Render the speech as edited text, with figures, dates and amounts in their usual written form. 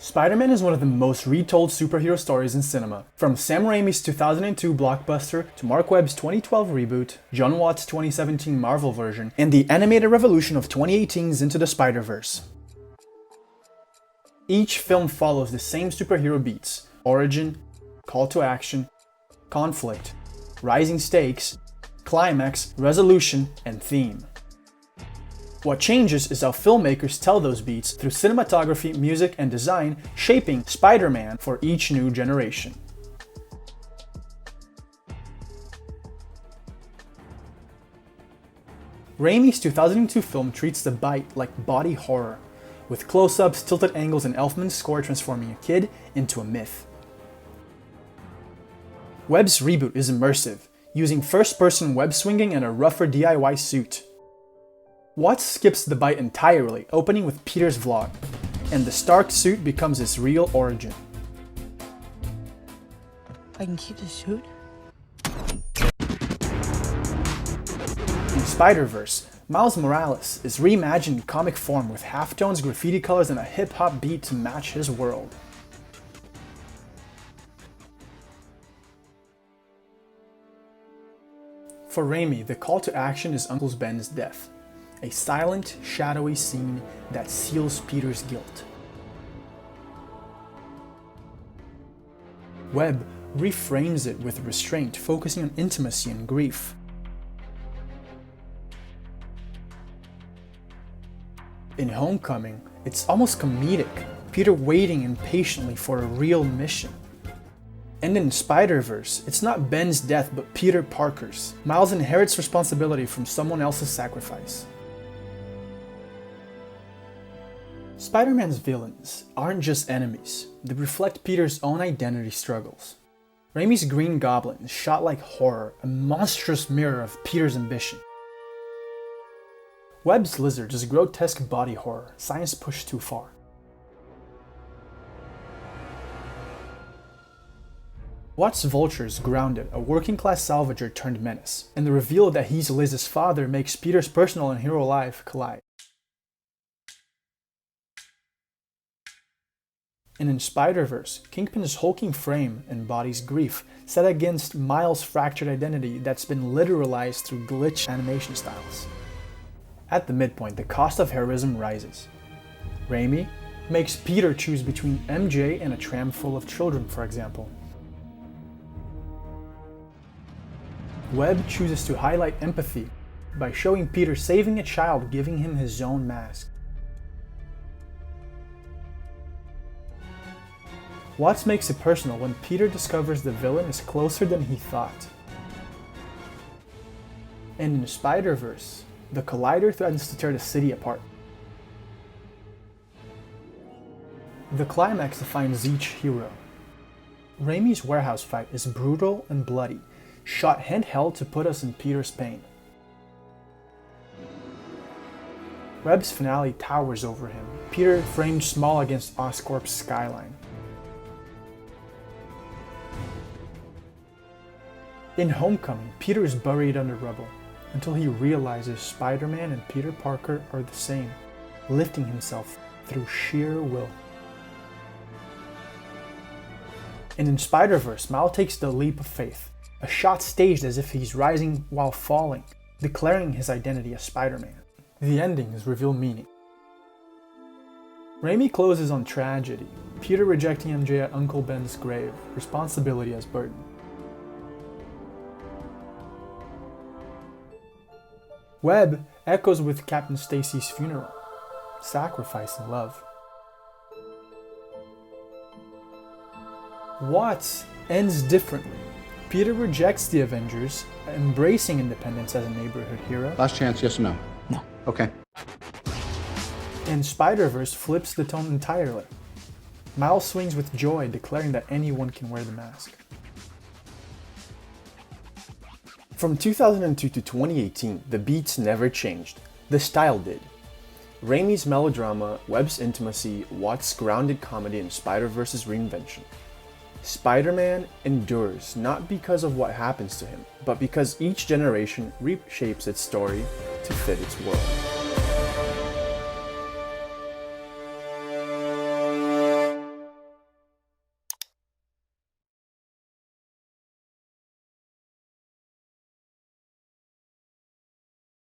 Spider-Man is one of the most retold superhero stories in cinema. From Sam Raimi's 2002 blockbuster to Mark Webb's 2012 reboot, Jon Watts' 2017 Marvel version, and the animated revolution of 2018's Into the Spider-Verse. Each film follows the same superhero beats: origin, call to action, conflict, rising stakes, climax, resolution, and theme. What changes is how filmmakers tell those beats through cinematography, music, and design, shaping Spider-Man for each new generation. Raimi's 2002 film treats the bite like body horror, with close-ups, tilted angles, and Elfman's score transforming a kid into a myth. Webb's reboot is immersive, using first-person web swinging and a rougher DIY suit. Watts skips the bite entirely, opening with Peter's vlog, and the Stark suit becomes his real origin. I can keep the suit? In Spider-Verse, Miles Morales is reimagined in comic form with halftones, graffiti colors, and a hip-hop beat to match his world. For Raimi, the call to action is Uncle Ben's death, a silent, shadowy scene that seals Peter's guilt. Webb reframes it with restraint, focusing on intimacy and grief. In Homecoming, it's almost comedic, Peter waiting impatiently for a real mission. And in Spider-Verse, it's not Ben's death but Peter Parker's. Miles inherits responsibility from someone else's sacrifice. Spider-Man's villains aren't just enemies, they reflect Peter's own identity struggles. Raimi's Green Goblin is shot like horror, a monstrous mirror of Peter's ambition. Webb's Lizard is grotesque body horror, science pushed too far. Watts' Vulture is grounded, a working-class salvager turned menace, and the reveal that he's Liz's father makes Peter's personal and hero life collide. And in Spider-Verse, Kingpin's hulking frame embodies grief, set against Miles' fractured identity that's been literalized through glitch animation styles. At the midpoint, the cost of heroism rises. Raimi makes Peter choose between MJ and a tram full of children, for example. Webb chooses to highlight empathy by showing Peter saving a child, giving him his own mask. Watts makes it personal when Peter discovers the villain is closer than he thought. And in Spider-Verse, the Collider threatens to tear the city apart. The climax defines each hero. Raimi's warehouse fight is brutal and bloody, shot handheld to put us in Peter's pain. Webb's finale towers over him, Peter framed small against Oscorp's skyline. In Homecoming, Peter is buried under rubble, until he realizes Spider-Man and Peter Parker are the same, lifting himself through sheer will. And in Spider-Verse, Miles takes the leap of faith, a shot staged as if he's rising while falling, declaring his identity as Spider-Man. The endings reveal meaning. Raimi closes on tragedy, Peter rejecting MJ at Uncle Ben's grave, responsibility as burden. Webb echoes with Captain Stacy's funeral, sacrifice and love. Watts ends differently. Peter rejects the Avengers, embracing independence as a neighborhood hero. Last chance, yes or no? No. Okay. And Spider-Verse flips the tone entirely. Miles swings with joy, declaring that anyone can wear the mask. From 2002 to 2018, the beats never changed. The style did. Raimi's melodrama, Webb's intimacy, Watts' grounded comedy, and Spider-Verse's reinvention. Spider-Man endures not because of what happens to him, but because each generation reshapes its story to fit its world.